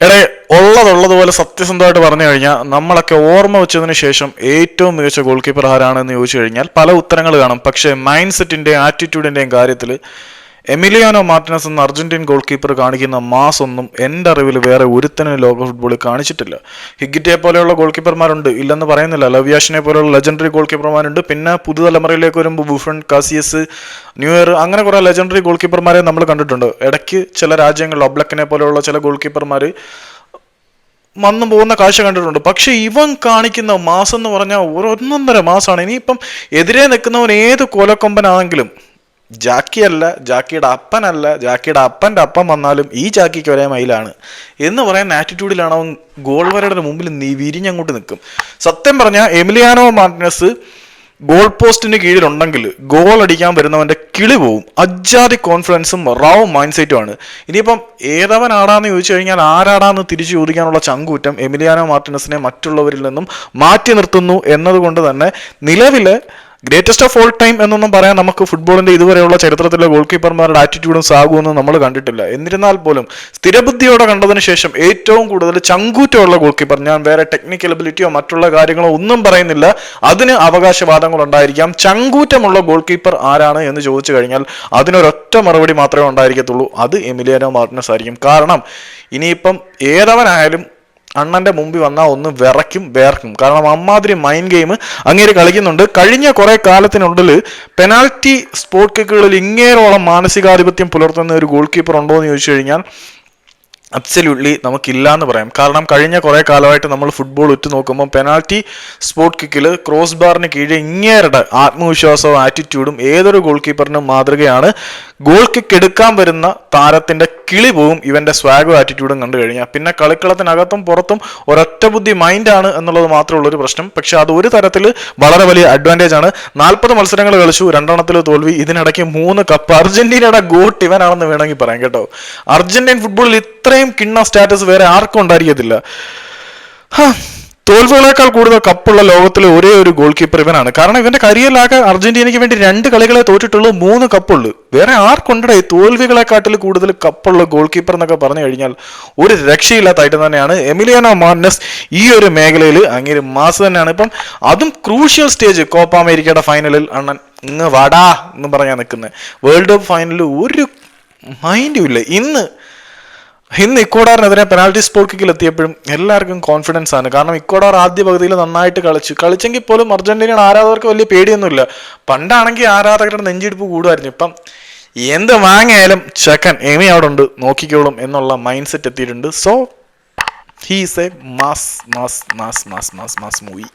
എടേ, ഉള്ളതുപോലെ സത്യസന്ധമായിട്ട് പറഞ്ഞു കഴിഞ്ഞാൽ നമ്മളൊക്കെ ഓർമ്മ വെച്ചതിന് ശേഷം ഏറ്റവും മികച്ച ഗോൾ കീപ്പർ ആരാണെന്ന് ചോദിച്ചു കഴിഞ്ഞാൽ പല ഉത്തരങ്ങൾ കാണും. പക്ഷേ മൈൻഡ് സെറ്റിന്റെയും ആറ്റിറ്റ്യൂഡിന്റെയും കാര്യത്തിൽ എമിലിയാനോ മാർട്ടിനസ് എന്ന അർജന്റീൻ ഗോൾ കീപ്പർ കാണിക്കുന്ന മാസ് ഒന്നും എൻ്റെ അറിവിൽ വേറെ ഒരുത്തനും ലോക ഫുട്ബോളിൽ കാണിച്ചിട്ടില്ല. ഹിഗിറ്റെ പോലെയുള്ള ഗോൾ കീപ്പർമാരുണ്ട്, ഇല്ലെന്ന് പറയുന്നില്ല. ലവ്യാഷിനെ പോലെയുള്ള ലെജൻഡറി ഗോൾ കീപ്പർമാരുണ്ട്. പിന്നെ പുതുതലമുറയിലേക്ക് വരുമ്പോൾ ബുഫൺ, കാസിയസ്, ന്യൂയർ, അങ്ങനെ കുറേ ലെജൻഡറി ഗോൾ കീപ്പർമാരെ നമ്മൾ കണ്ടിട്ടുണ്ട്. ഇടയ്ക്ക് ചില രാജ്യങ്ങളിൽ ഒബ്ലക്കിനെ പോലെയുള്ള ചില ഗോൾ കീപ്പർമാർ വന്നു പോകുന്ന കാഴ്ച കണ്ടിട്ടുണ്ട്. പക്ഷെ ഇവൻ കാണിക്കുന്ന മാസം എന്ന് പറഞ്ഞാൽ ഒന്നൊന്നര മാസമാണ്. ഇനിയിപ്പം എതിരെ നിൽക്കുന്നവൻ ഏത് കൊലക്കൊമ്പനാണെങ്കിലും, ജാക്കിയല്ല, ജാക്കിയുടെ അപ്പനല്ല, ജാക്കിയുടെ അപ്പൻ്റെ അപ്പം വന്നാലും ഈ ജാക്കിക്ക് ഒരേ മൈലാണ് എന്ന് പറയുന്ന ആറ്റിറ്റ്യൂഡിലാണ് അവൻ ഗോൾ വരയുടെ മുമ്പിൽ വിരിഞ്ഞങ്ങോട്ട് നിൽക്കും. സത്യം പറഞ്ഞാൽ എമിലിയാനോ മാർട്ടിനസ് ഗോൾ പോസ്റ്റിന് കീഴിലുണ്ടെങ്കിൽ ഗോൾ അടിക്കാൻ വരുന്നവന്റെ കിളി പോവും. അജാതി കോൺഫിഡൻസും റാവും മൈൻഡ് സെറ്റുമാണ്. ഇനിയിപ്പം ഏതവൻ ആടാന്ന് ചോദിച്ചു കഴിഞ്ഞാൽ ആരാടാന്ന് തിരിച്ചു ചോദിക്കാനുള്ള ചങ്കൂറ്റം എമിലിയാനോ മാർട്ടിനസിനെ മറ്റുള്ളവരിൽ നിന്നും മാറ്റി നിർത്തുന്നു എന്നതുകൊണ്ട് തന്നെ നിലവിലെ ഗ്രേറ്റസ്റ്റ് ഓഫ് ഓൾ ടൈം എന്നൊന്നും പറയാൻ നമുക്ക് ഫുട്ബോളിന്റെ ഇതുവരെയുള്ള ചരിത്രത്തിലെ ഗോൾ കീപ്പർമാരുടെ ആറ്റിറ്റ്യൂഡും സാഗുവൊന്നും നമ്മൾ കണ്ടിട്ടില്ല. എന്നിരുന്നാൽ പോലും സ്ഥിരബുദ്ധിയോടെ കണ്ടതിന് ശേഷം ഏറ്റവും കൂടുതൽ ചങ്കൂറ്റമുള്ള ഗോൾ കീപ്പർ, ഞാൻ വേറെ ടെക്നിക്കൽ എബിലിറ്റിയോ മറ്റുള്ള കാര്യങ്ങളോ ഒന്നും പറയുന്നില്ല, അതിന് അവകാശവാദങ്ങൾ ഉണ്ടായിരിക്കാം. ചങ്കൂറ്റമുള്ള ഗോൾ കീപ്പർ ആരാണ് എന്ന് ചോദിച്ചു കഴിഞ്ഞാൽ അതിനൊരൊറ്റ മറുപടി മാത്രമേ ഉണ്ടായിരിക്കത്തുള്ളൂ, അത് എമിലിയാനോ മാർട്ടിനസ് ആയിരിക്കും. കാരണം ഇനിയിപ്പം ഏതവനായാലും അണ്ണന്റെ മുമ്പിൽ വന്നാൽ ഒന്ന് വേർക്കും. കാരണം അമ്മാതിരി മൈൻഡ് ഗെയിം അങ്ങേര് കളിക്കുന്നുണ്ട്. കഴിഞ്ഞ കുറെ കാലത്തിനുള്ളിൽ പെനാൽറ്റി സ്പോട്ട് കിക്കുകളിൽ ഇങ്ങേരോളം മാനസികാധിപത്യം പുലർത്തുന്ന ഒരു ഗോൾ കീപ്പർ ഉണ്ടോ എന്ന് ചോദിച്ചു കഴിഞ്ഞാൽ അബ്സല്യൂട്ട്ലി നമുക്കില്ല എന്ന് പറയാം. കാരണം കഴിഞ്ഞ കുറെ കാലമായിട്ട് നമ്മൾ ഫുട്ബോൾ ഉറ്റുനോക്കുമ്പോൾ പെനാൽറ്റി സ്പോട്ട് കിക്കിൽ ക്രോസ് ബാറിന് കീഴെ ഇങ്ങേരുടെ ആത്മവിശ്വാസവും ആറ്റിറ്റ്യൂഡും ഏതൊരു ഗോൾ കീപ്പറിനും മാതൃകയാണ്. ഗോൾ കിക്ക് എടുക്കാൻ വരുന്ന താരത്തിന്റെ കിളി പോവും ഇവന്റെ സ്വാഗും ആറ്റിറ്റ്യൂഡും കണ്ടു കഴിഞ്ഞാൽ. പിന്നെ കളിക്കളത്തിനകത്തും പുറത്തും ഒരൊറ്റ ബുദ്ധി മൈൻഡാണ് എന്നുള്ളത് മാത്രമേ ഉള്ളൊരു പ്രശ്നം. പക്ഷെ അത് ഒരു തരത്തിൽ വളരെ വലിയ അഡ്വാൻറ്റേജ് ആണ്. 40 മത്സരങ്ങൾ കളിച്ചു, 2 തോൽവി, ഇതിനിടയ്ക്ക് 3 കപ്പ്. അർജന്റീനയുടെ ഗോട്ട് ഇവനാണെന്ന് വേണമെങ്കിൽ പറയാം കേട്ടോ. അർജന്റീൻ ഫുട്ബോളിൽ ഇത്രയും കിണ്ണ സ്റ്റാറ്റസ് വേറെ ആർക്കും ഉണ്ടായിരിക്കത്തില്ല. തോൽവികളേക്കാൾ കൂടുതൽ കപ്പുള്ള ലോകത്തിലെ ഒരേ ഒരു ഗോൾ കീപ്പർ ഇവനാണ്. കാരണം ഇവന്റെ കരിയറിലാകെ അർജന്റീനയ്ക്ക് വേണ്ടി 2 കളികളെ തോറ്റിട്ടുള്ളൂ, 3 കപ്പുള്ളൂ. വേറെ ആർക്കുണ്ടേ തോൽവികളെക്കാട്ടിൽ കൂടുതൽ കപ്പുള്ള ഗോൾ കീപ്പർ എന്നൊക്കെ പറഞ്ഞു കഴിഞ്ഞാൽ ഒരു രക്ഷയില്ലാത്ത ഐറ്റം തന്നെയാണ് എമിലിയാനോ മാർട്ടിനസ്. ഈ ഒരു മേഖലയിൽ അങ്ങേര് മാസ് തന്നെയാണ്. ഇപ്പം അതും ക്രൂഷ്യൽ സ്റ്റേജ്, കോപ്പ അമേരിക്കയുടെ ഫൈനലിൽ അണ്ണൻ ഇങ്ങ് വാടാ എന്ന് പറഞ്ഞാൽ നിൽക്കുന്നത്. വേൾഡ് കപ്പ് ഫൈനലിൽ ഒരു മൈൻഡും ഇല്ല. ഇന്ന് ഇക്വഡോറിനെതിരെ പെനാൽറ്റി സ്പോട്ട് കിക്കിൽ എത്തിയപ്പോഴും എല്ലാവർക്കും കോൺഫിഡൻസ് ആണ്. കാരണം ഇക്വഡോർ ആദ്യ പകുതിയിൽ നന്നായിട്ട് കളിച്ചെങ്കിൽ പോലും അർജന്റീനയുടെ ആരാധകർക്ക് വലിയ പേടിയൊന്നുമില്ല. പണ്ടാണെങ്കിൽ ആരാധകരുടെ നെഞ്ചിടിപ്പ് കൂടുമായിരുന്നു. ഇപ്പം എന്ത് വാങ്ങിയാലും ചെക്കൻ എമി അവിടെ ഉണ്ട്, നോക്കിക്കോളും എന്നുള്ള മൈൻഡ് സെറ്റ് എത്തിയിട്ടുണ്ട്. So he's A mass movie.